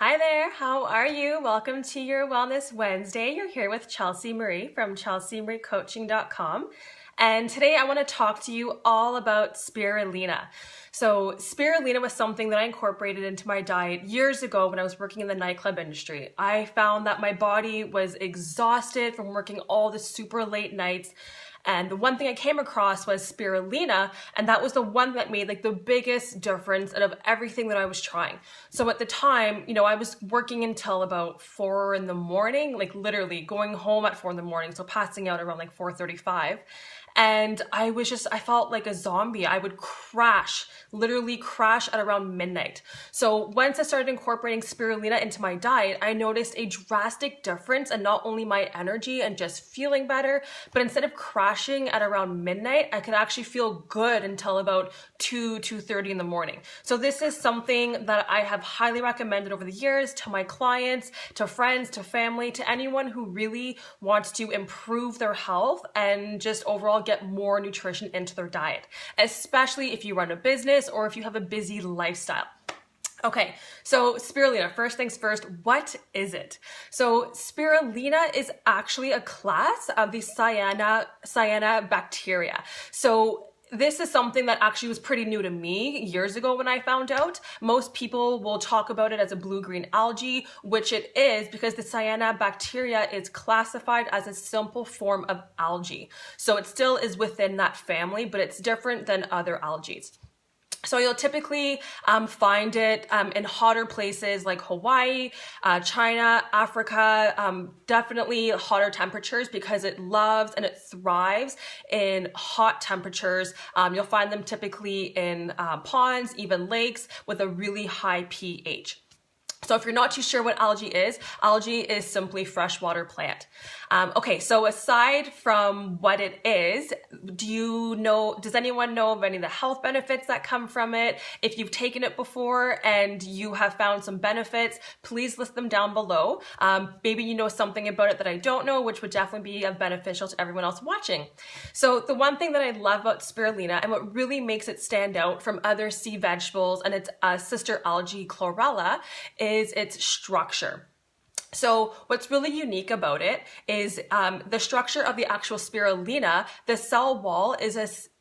Hi there, how are you? Welcome to your Wellness Wednesday. You're here with Chelsea Marie from chelseamariecoaching.com. And today I want to talk to you all about spirulina. So spirulina was something that I incorporated into my diet years ago when I was working in the nightclub industry. I found that my body was exhausted from working all the super late nights. And the one thing I came across was spirulina, and that was the one that made like the biggest difference out of everything that I was trying. So at the time, I was working until about 4 in the morning, like literally going home at 4 in the morning, so passing out around like 4:35. And I felt like a zombie. I would literally crash at around midnight. So once I started incorporating spirulina into my diet, I noticed a drastic difference in not only my energy and just feeling better, but instead of crashing at around midnight, I could actually feel good until about 2:30 in the morning. So this is something that I have highly recommended over the years to my clients, to friends, to family, to anyone who really wants to improve their health and just overall get more nutrition into their diet, especially if you run a business or if you have a busy lifestyle. Okay, so spirulina, first things first, what is it? So spirulina is actually a class of the cyanobacteria. So this is something that actually was pretty new to me years ago when I found out. Most people will talk about it as a blue-green algae, which it is because the cyanobacteria is classified as a simple form of algae. So it still is within that family, but it's different than other algae. So you'll typically find it in hotter places like Hawaii, China, Africa, definitely hotter temperatures because it loves and it thrives in hot temperatures. You'll find them typically in ponds, even lakes with a really high pH. So if you're not too sure what algae is simply freshwater plant. Okay, so aside from what it is, does anyone know of any of the health benefits that come from it? If you've taken it before and you have found some benefits, please list them down below. Maybe you know something about it that I don't know, which would definitely be beneficial to everyone else watching. So the one thing that I love about spirulina and what really makes it stand out from other sea vegetables and its sister algae chlorella is its structure. So what's really unique about it is the structure of the actual spirulina. The cell wall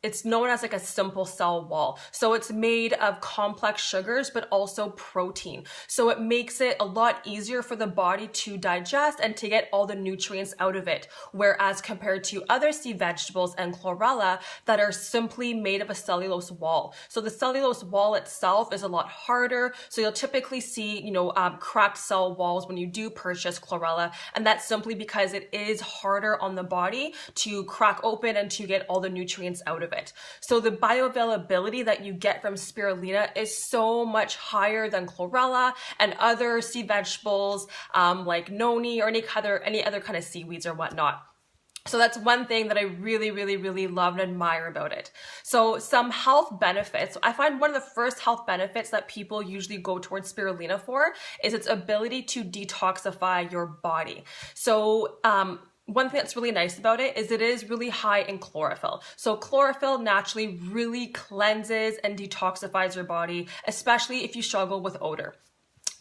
it's known as like a simple cell wall. So it's made of complex sugars, but also protein. So it makes it a lot easier for the body to digest and to get all the nutrients out of it. Whereas compared to other sea vegetables and chlorella that are simply made of a cellulose wall. So the cellulose wall itself is a lot harder. So you'll typically see, cracked cell walls when you do purchase chlorella. And that's simply because it is harder on the body to crack open and to get all the nutrients out of it. So the bioavailability that you get from spirulina is so much higher than chlorella and other sea vegetables like noni or any other kind of seaweeds or whatnot. So that's one thing that I really, really, really love and admire about it. So some health benefits. I find one of the first health benefits that people usually go towards spirulina for is its ability to detoxify your body. So one thing that's really nice about it is really high in chlorophyll. So chlorophyll naturally really cleanses and detoxifies your body, especially if you struggle with odor.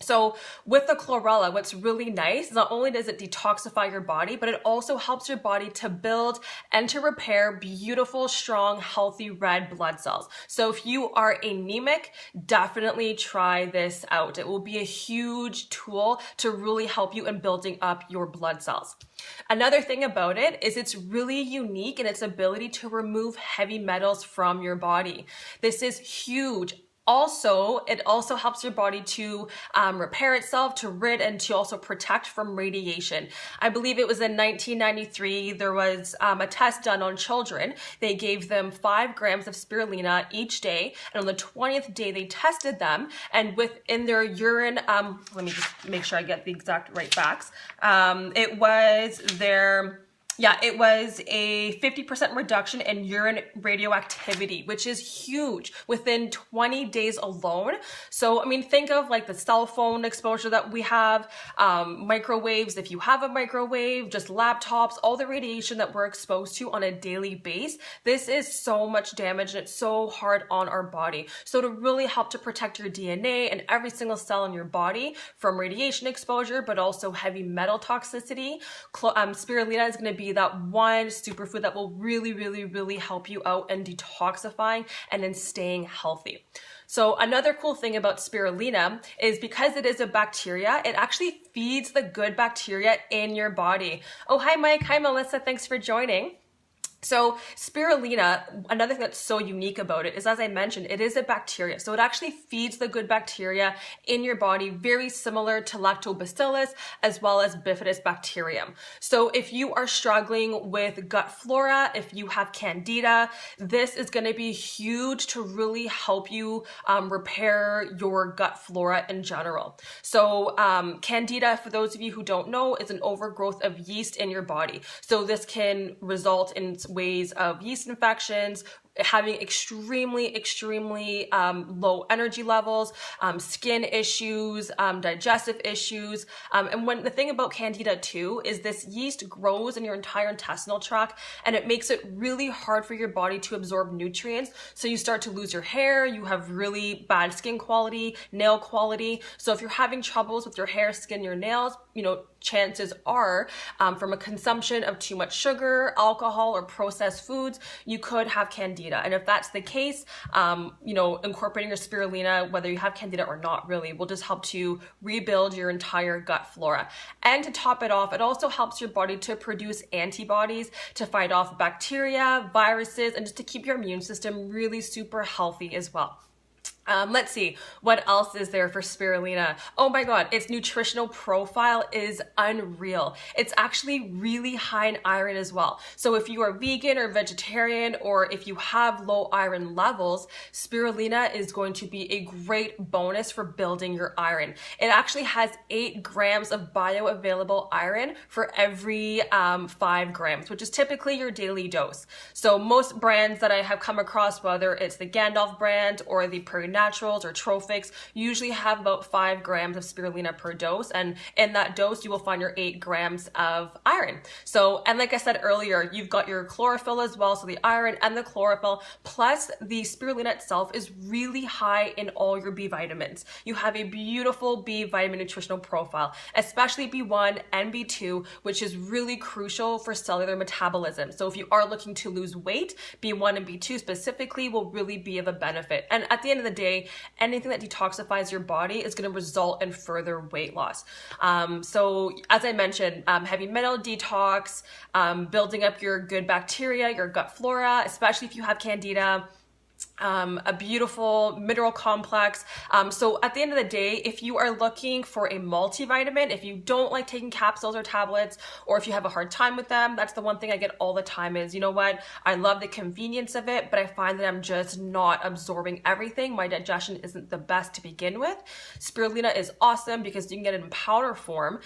So with the chlorella, what's really nice is not only does it detoxify your body, but it also helps your body to build and to repair beautiful, strong, healthy red blood cells. So if you are anemic, definitely try this out. It will be a huge tool to really help you in building up your blood cells. Another thing about it is it's really unique in its ability to remove heavy metals from your body. This is huge. Also, it also helps your body to repair itself, to rid, and to also protect from radiation. I believe it was in 1993, there was a test done on children. They gave them 5 grams of spirulina each day, and on the 20th day, they tested them, and within their urine, let me just make sure I get the exact right facts. It was their Yeah, it was a 50% reduction in urine radioactivity, which is huge within 20 days alone. So, I mean, think of like the cell phone exposure that we have, microwaves, if you have a microwave, just laptops, all the radiation that we're exposed to on a daily basis. This is so much damage and it's so hard on our body. So to really help to protect your DNA and every single cell in your body from radiation exposure, but also heavy metal toxicity, spirulina is going to be that one superfood that will really help you out in detoxifying and in staying healthy. So another cool thing about spirulina is because it is a bacteria, it actually feeds the good bacteria in your body. Oh, hi Mike, hi Melissa, thanks for joining. So spirulina, another thing that's so unique about it is, as I mentioned, it is a bacteria. So it actually feeds the good bacteria in your body, very similar to lactobacillus as well as bifidus bacterium. So if you are struggling with gut flora, if you have candida, this is going to be huge to really help you repair your gut flora in general. So candida, for those of you who don't know, is an overgrowth of yeast in your body. So this can result in ways of yeast infections, having extremely low energy levels, skin issues, digestive issues. And when the thing about candida too is this yeast grows in your entire intestinal tract and it makes it really hard for your body to absorb nutrients. So you start to lose your hair, you have really bad skin quality, nail quality. So if you're having troubles with your hair, skin, your nails, you know, chances are from a consumption of too much sugar, alcohol, or processed foods, you could have candida. And if that's the case, you know, incorporating your spirulina, whether you have candida or not really, will just help to rebuild your entire gut flora. And to top it off, it also helps your body to produce antibodies to fight off bacteria, viruses, and just to keep your immune system really super healthy as well. Let's see, what else is there for spirulina? Oh my God, its nutritional profile is unreal. It's actually really high in iron as well. So if you are vegan or vegetarian, or if you have low iron levels, spirulina is going to be a great bonus for building your iron. It actually has 8 grams of bioavailable iron for every 5 grams, which is typically your daily dose. So most brands that I have come across, whether it's the Gandalf brand or the Naturals or Trophics, usually have about 5 grams of spirulina per dose, and in that dose you will find your 8 grams of iron. So, and like I said earlier, you've got your chlorophyll as well, so the iron and the chlorophyll, plus the spirulina itself is really high in all your B vitamins. You have a beautiful B vitamin nutritional profile, especially B1 and B2, which is really crucial for cellular metabolism. So if you are looking to lose weight, B1 and B2 specifically will really be of a benefit. And at the end of the day, anything that detoxifies your body is going to result in further weight loss. So as I mentioned, heavy metal detox, building up your good bacteria, your gut flora, especially if you have candida, a beautiful mineral complex. So at the end of the day, if you are looking for a multivitamin, if you don't like taking capsules or tablets, or if you have a hard time with them, that's the one thing I get all the time is, you know what, I love the convenience of it, but I find that I'm just not absorbing everything. My digestion isn't the best to begin with. Spirulina is awesome because you can get it in powder form,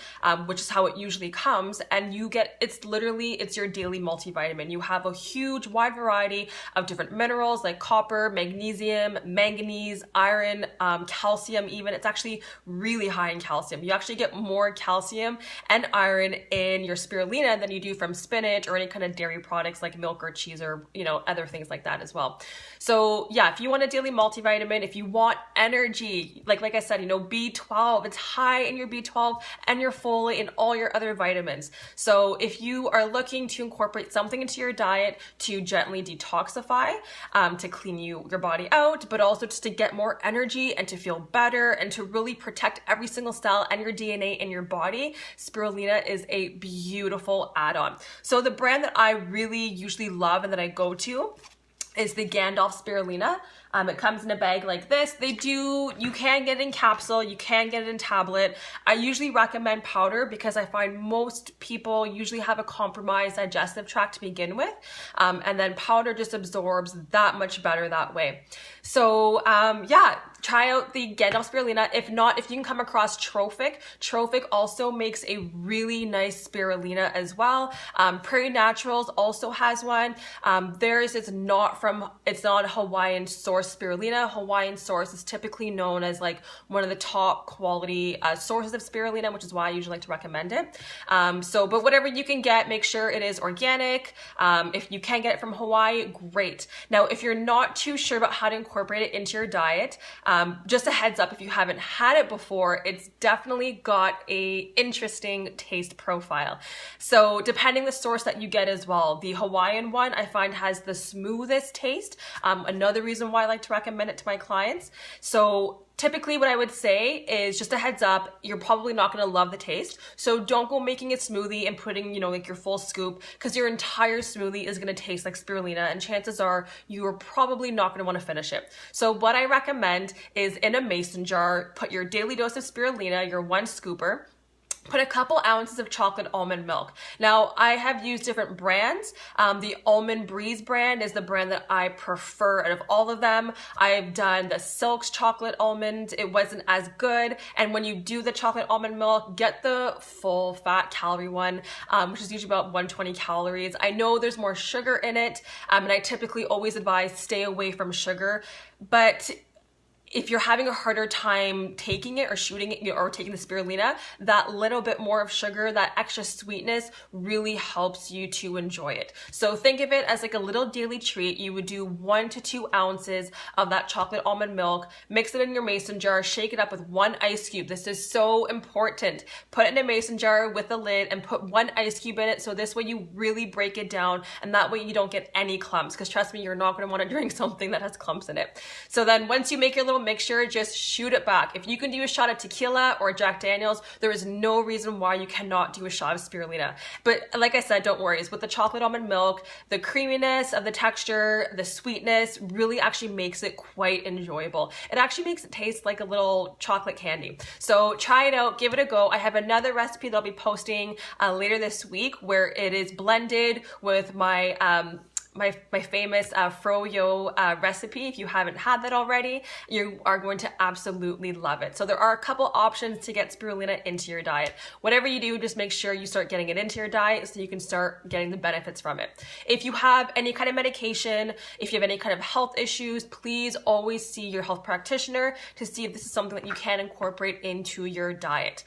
which is how it usually comes, and you get, it's your daily multivitamin. You have a huge wide variety of different minerals like copper, magnesium, manganese, iron, calcium even. It's actually really high in calcium. You actually get more calcium and iron in your spirulina than you do from spinach or any kind of dairy products like milk or cheese or, you know, other things like that as well. So yeah, if you want a daily multivitamin, if you want energy, like I said, you know, B12, it's high in your B12 and your folate and all your other vitamins. So if you are looking to incorporate something into your diet to gently detoxify, to clean your body out, but also just to get more energy and to feel better and to really protect every single cell and your DNA in your body, spirulina is a beautiful add-on. So the brand that I really usually love and that I go to is the Gandalf spirulina. It comes in a bag like this. You can get it in capsule, you can get it in tablet. I usually recommend powder because I find most people usually have a compromised digestive tract to begin with. And then powder just absorbs that much better that way. So yeah, try out the Gandalf Spirulina. If not, if you can come across Trophic also makes a really nice spirulina as well. Prairie Naturals also has one. Theirs is it's not Hawaiian source spirulina. Hawaiian source is typically known as like one of the top quality sources of spirulina, which is why I usually like to recommend it. But whatever you can get, make sure it is organic. If you can get it from Hawaii, great. Now, if you're not too sure about how to incorporate it into your diet, just a heads up, if you haven't had it before, it's definitely got a interesting taste profile. So depending the source that you get as well, the Hawaiian one I find has the smoothest taste. Another reason why I like to recommend it to my clients. So typically what I would say is just a heads up, you're probably not going to love the taste. So don't go making a smoothie and putting, like your full scoop, because your entire smoothie is going to taste like spirulina and chances are you are probably not going to want to finish it. So what I recommend is in a mason jar, put your daily dose of spirulina, your 1 scooper. Put a couple ounces of chocolate almond milk. Now, I have used different brands. The Almond Breeze brand is the brand that I prefer out of all of them. I've done the Silk's chocolate almond. It wasn't as good. And when you do the chocolate almond milk, get the full fat calorie one, which is usually about 120 calories. I know there's more sugar in it, and I typically always advise stay away from sugar, but if you're having a harder time taking it or shooting it or taking the spirulina, that little bit more of sugar, that extra sweetness really helps you to enjoy it. So think of it as like a little daily treat. You would do 1 to 2 ounces of that chocolate almond milk, mix it in your mason jar, shake it up with 1 ice cube. This is so important. Put it in a mason jar with a lid and put 1 ice cube in it. So this way you really break it down and that way you don't get any clumps, because trust me, you're not going to want to drink something that has clumps in it. So then once you make your little mixture, just shoot it back. If you can do a shot of tequila or Jack Daniels, there is no reason why you cannot do a shot of spirulina. But like I said, don't worry. It's with the chocolate almond milk, the creaminess of the texture, the sweetness really actually makes it quite enjoyable. It actually makes it taste like a little chocolate candy. So try it out, give it a go. I have another recipe that I'll be posting later this week where it is blended with my my famous froyo recipe. If you haven't had that already, you are going to absolutely love it. So there are a couple options to get spirulina into your diet. Whatever you do, just make sure you start getting it into your diet so you can start getting the benefits from it. If you have any kind of medication, if you have any kind of health issues, please always see your health practitioner to see if this is something that you can incorporate into your diet.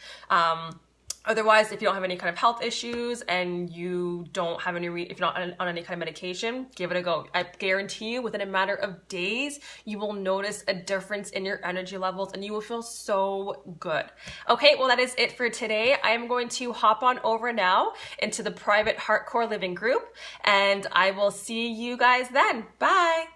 Otherwise, if you don't have any kind of health issues and you don't have any, if you're not on any kind of medication, give it a go. I guarantee you within a matter of days, you will notice a difference in your energy levels and you will feel so good. Okay, well that is it for today. I am going to hop on over now into the private Heartcore Living group and I will see you guys then. Bye.